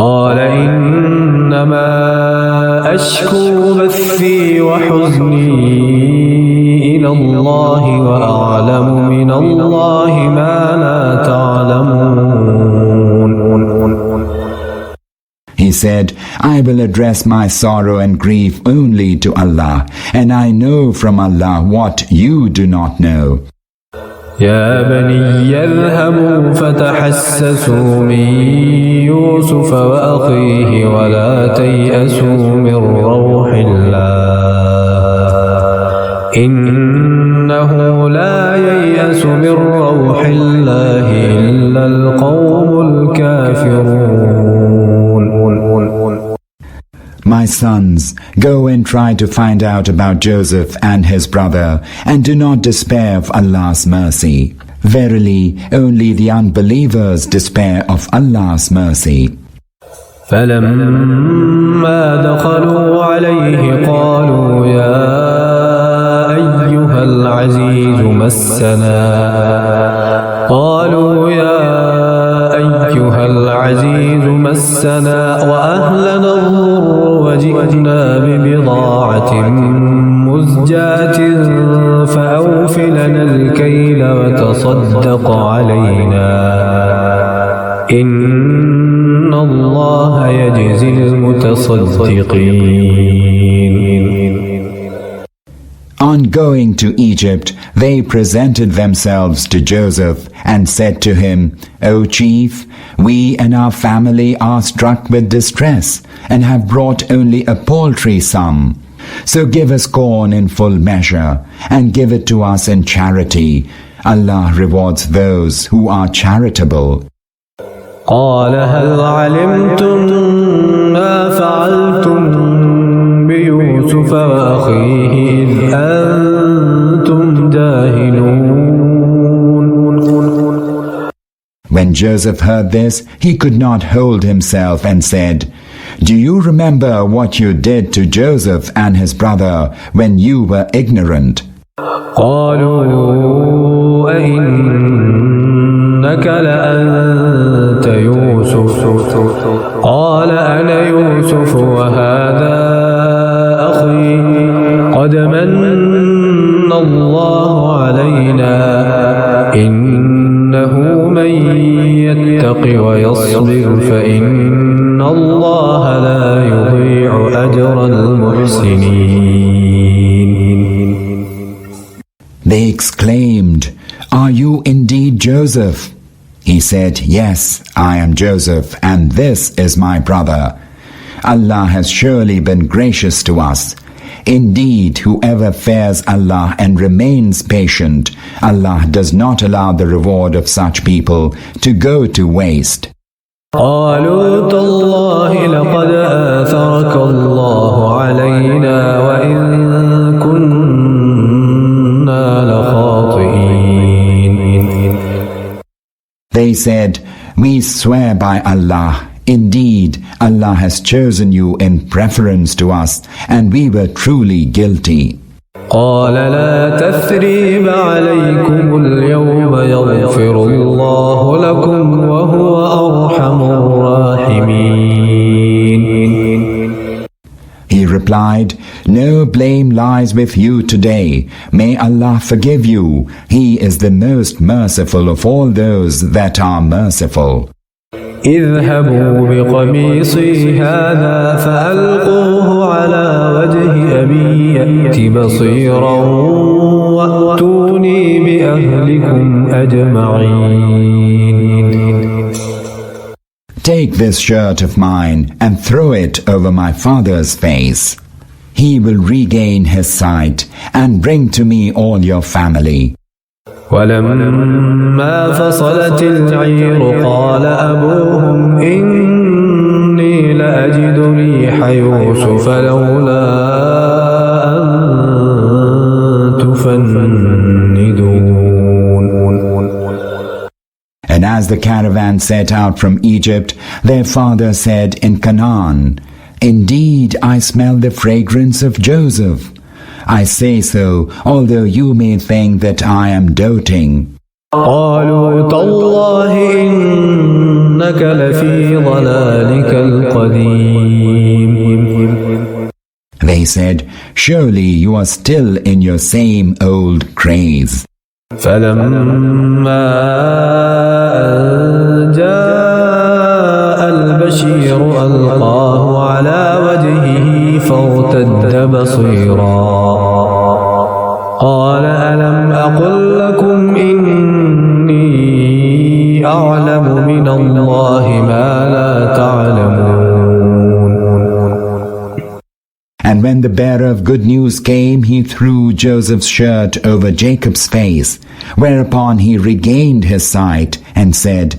قال إنما أشكو بثي وحزني إلى الله وأعلم من الله ما لا تعلمون. He said, I will address my sorrow and grief only to Allah, and I know from Allah what you do not know. يا بني اذهبوا فتحسسوا من يوسف وأخيه ولا تيأسوا من روح الله إنه لا ييأس من روح الله إلا القوم الكافرون. My sons, go and try to find out about Joseph and his brother, and do not despair of Allah's mercy. Verily, only the unbelievers despair of Allah's mercy. فلما دخلوا عليه قالوا يا أيها العزيز مسنا وأهلنا الضر وجئنا ببضاعة مزجاة فأوف لنا الكيل وتصدق علينا إن الله يجزي المتصدقين. On going to Egypt, they presented themselves to Joseph and said to him, O chief, we and our family are struck with distress and have brought only a paltry sum. So give us corn in full measure and give it to us in charity. Allah rewards those who are charitable. قال هل علمتم ما فعلتم بيوسف وأخيه إذ أنتم جاهلون. When Joseph heard this, he could not hold himself and said, Do you remember what you did to Joseph and his brother when you were ignorant? قالوا أئنك لأنت يوسف قال أنا يوسف وهذا أخي قد من الله علينا إنه من يتق ويصبر فإن الله لا يضيع أجر المحسنين. They exclaimed, Are you indeed Joseph? He said, Yes, I am Joseph, and this is my brother. Allah has surely been gracious to us. Indeed, whoever fears Allah and remains patient, Allah does not allow the reward of such people to go to waste. قالوا تالله لقد آثرك الله علينا وإن كنا لخاطئين. They said, We swear by Allah, indeed Allah has chosen you in preference to us, and we were truly guilty. قال لا تثريب عليكم اليوم يغفر الله لكم وهو أرحم الراحمين. He replied, No blame lies with you today. May Allah forgive you. He is the most merciful of all those that are merciful. اذهبوا بقميصي هذا فألقوه على وجه أبي يأت بصيرا وأتوني بأهلكم أجمعين. Take this shirt of mine and throw it over my father's face. He will regain his sight, and bring to me all your family. ولما فصلت العير قال أبوهم إني لأجد ريح يوسف لولا أن تفندون. And as the caravan set out from Egypt, their father said in Canaan, Indeed, I smell the fragrance of Joseph. I say so, although you may think that I am doting. قالوا تالله إنك لفي ضلالك القديم. They said, surely you are still in your same old craze. فلما أن جاء البشير ألقاه على وجهه فارتد بصيرا قال ألم أقل لكم إني أعلم من الله ما لا تعلمون. And when the bearer of good news came, he threw Joseph's shirt over Jacob's face, whereupon he regained his sight and said,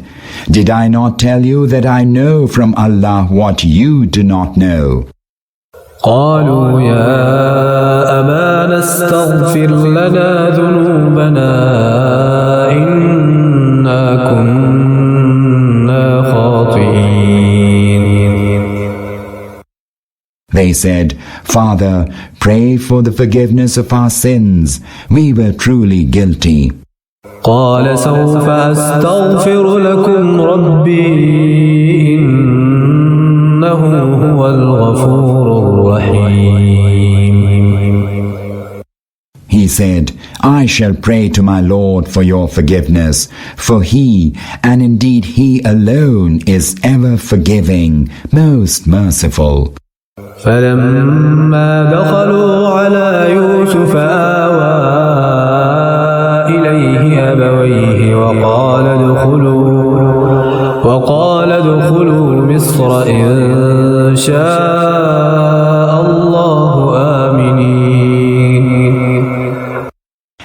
Did I not tell you that I know from Allah what you do not know? قالوا يا أبانا استغفر لنا ذنوبنا إنا كنا خاطئين. They said, Father, pray for the forgiveness of our sins. We were truly guilty. قال سوف أستغفر لكم ربي إنه هو الغفور الرحيم. He said, I shall pray to my Lord for your forgiveness, for He, and indeed He alone, is ever forgiving, most merciful. فلما دخلوا على يوسف آوى إليه أبويه وقال ادخلوا مصر إن شاء الله آمنين.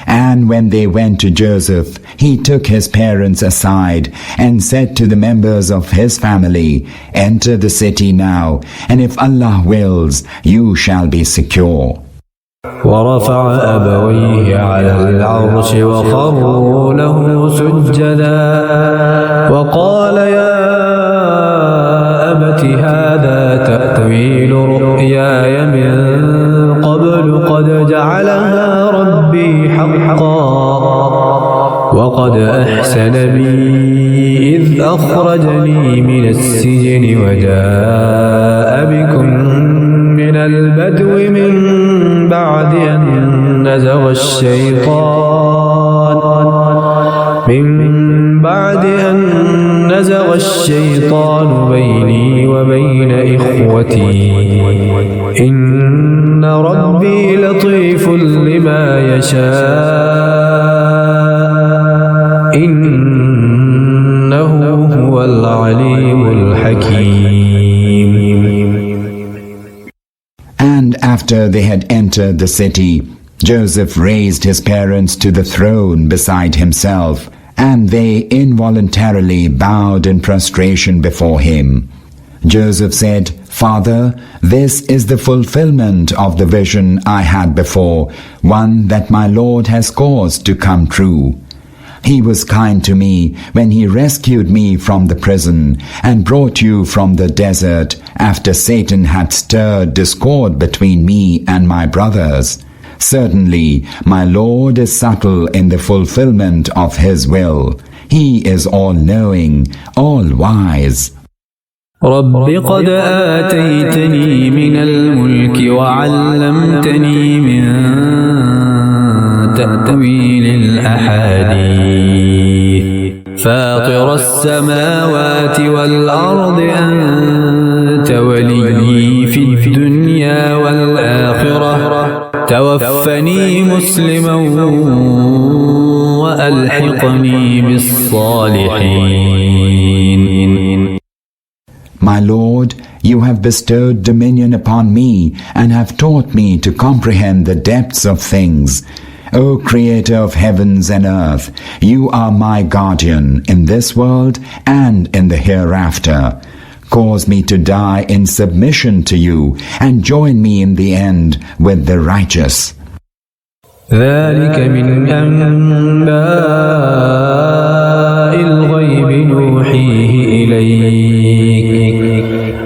And when they went to Joseph, he took his parents aside and said to the members of his family, Enter the city now, and if Allah wills, you shall be secure. ورفع أبويه على العرش وخروا له سجدا وقال يا أبت هذا تأويل رؤياي من قبل قد جعلها ربي حقا وقد أحسن بي إذ أخرجني من السجن وجاء بكم من البدو من بعد أن نزغ الشيطان بيني وبين إخوتي إن ربي لطيف لما يشاء إنه هو العليم الحكيم. And after they had entered the city, Joseph raised his parents to the throne beside himself, and they involuntarily bowed in prostration before him. Joseph said, Father, this is the fulfillment of the vision I had before, one that my Lord has caused to come true. He was kind to me when he rescued me from the prison and brought you from the desert after Satan had stirred discord between me and my brothers. Certainly, my Lord is subtle in the fulfillment of His will. He is all-knowing, all-wise. رب قد آتيتني من الملك وعلمتني من تأويل الأحاديث فاطر السماوات والأرض أنت ولي في الدنيا والآخرة توفني مسلما وألحقني بالصالحين. My Lord, you have bestowed dominion upon me and have taught me to comprehend the depths of things. O Creator of heavens and earth, you are my guardian in this world and in the hereafter. Cause me to die in submission to you and join me in the end with the righteous. ذلك من أنباء الغيب نوحيه إليك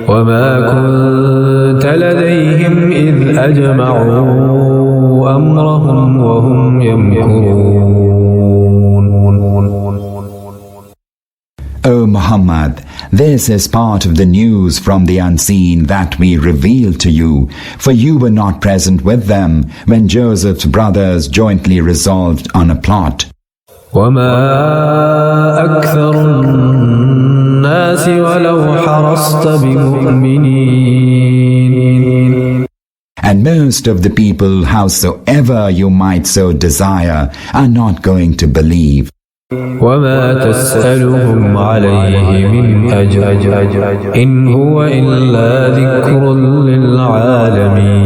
وما كنت لديهم إذ أجمعوا أمرهم وهم يمكرون. O Muhammad, this is part of the news from the unseen that we reveal to you, for you were not present with them when Joseph's brothers jointly resolved on a plot. وما أكثر الناس ولو حرصت بمؤمنين. And most of the people, howsoever you might so desire, are not going to believe. وما تسألهم عليه من أجر إن هو إلا ذكر للعالمين.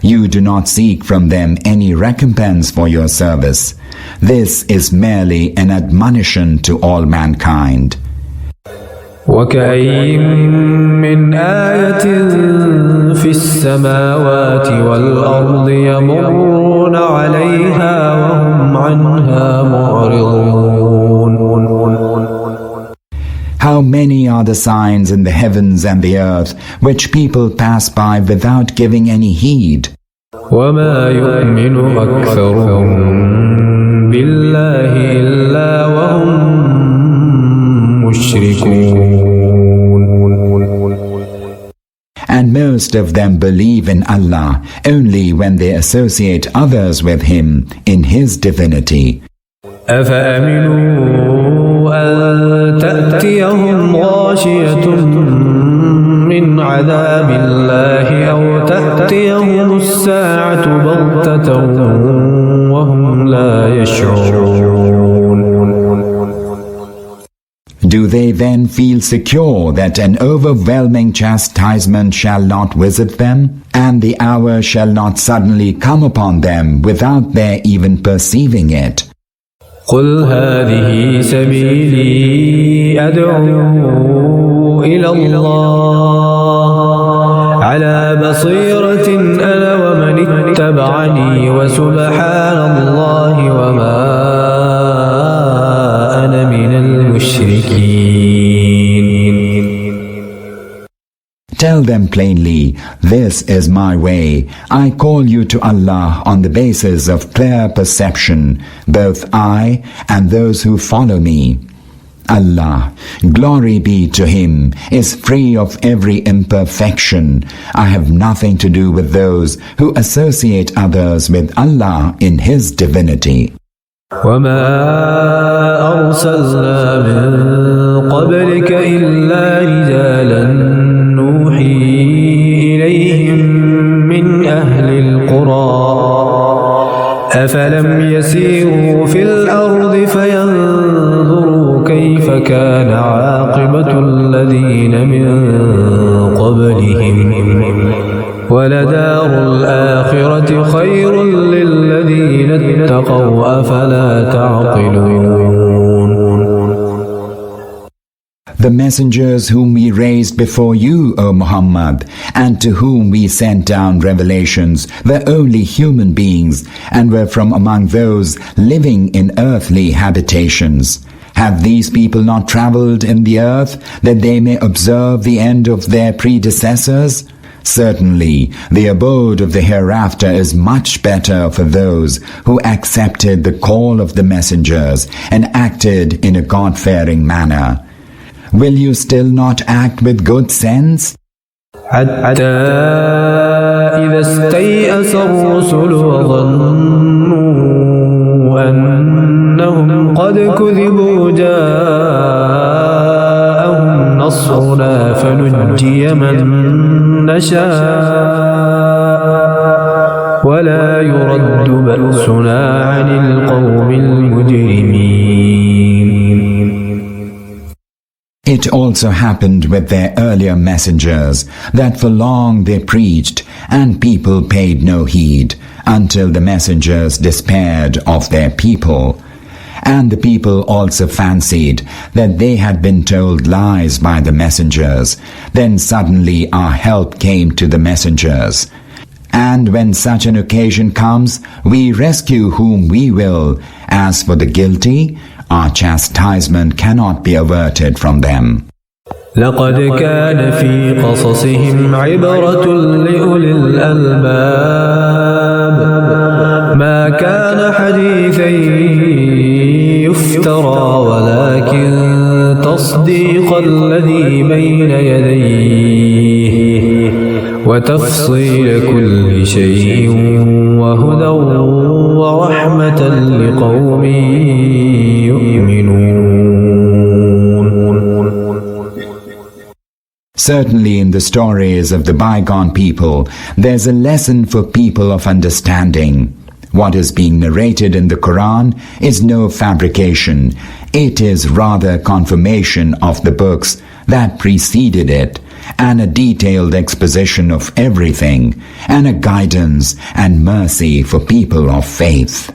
You do not seek from them any recompense for your service. This is merely an admonition to all mankind. وكأين من آية في السماوات والأرض يمرون عليها وهم عنها معرضون. How many are the signs in the heavens and the earth which people pass by without giving any heed? وما يؤمن أكثرهم بالله إلا وهم مشركون. And most of them believe in Allah only when they associate others with Him in His divinity. أفأمنوا أن تأتيهم غاشية من عذاب الله أو تأتيهم الساعة بغتة وهم لا يشعرون. Do they then feel secure that an overwhelming chastisement shall not visit them, and the hour shall not suddenly come upon them without their even perceiving it? قل هذه سبيلي أدعو إلى الله على بصيرة أنا ومن اتبعني وسبحان الله وما أنا من المشركين. Tell them plainly, this is my way. I call you to Allah on the basis of clear perception, both I and those who follow me. Allah, glory be to Him, is free of every imperfection. I have nothing to do with those who associate others with Allah in His divinity. وما أرسلنا من قبلك إلا رجالا نوحي إليهم من أهل القرى أفلم يسيروا في الأرض فينظروا كيف كان عاقبة الذين من قبلهم ولدار الآخرة خير للذين اتقوا أفلا تعقلون. The messengers whom we raised before you, O Muhammad, and to whom we sent down revelations, were only human beings and were from among those living in earthly habitations. Have these people not traveled in the earth that they may observe the end of their predecessors? Certainly, the abode of the hereafter is much better for those who accepted the call of the messengers and acted in a God-fearing manner. Will you still not act with good sense? حتى إذا استيأس الرسل وظنوا أنهم قد كذبوا جاءهم نصرنا فنجي من نشاء ولا يرد بأسنا عن القوم المجرمين. It also happened with their earlier messengers that for long they preached and people paid no heed until the messengers despaired of their people. And the people also fancied that they had been told lies by the messengers. Then suddenly our help came to the messengers. And when such an occasion comes, we rescue whom we will. As for the guilty, our chastisement cannot be averted from them. لقد كان في قصصهم عبرة لأولي الألباب ما كان حديثا افترى ولكن تصديق الذي بين يديه وتفصيل كل شيء وهدى ورحمة لقوم يؤمنون. Certainly in the stories of the bygone people, there's a lesson for people of understanding. What is being narrated in the Quran is no fabrication. It is rather confirmation of the books that preceded it, and a detailed exposition of everything, and a guidance and mercy for people of faith.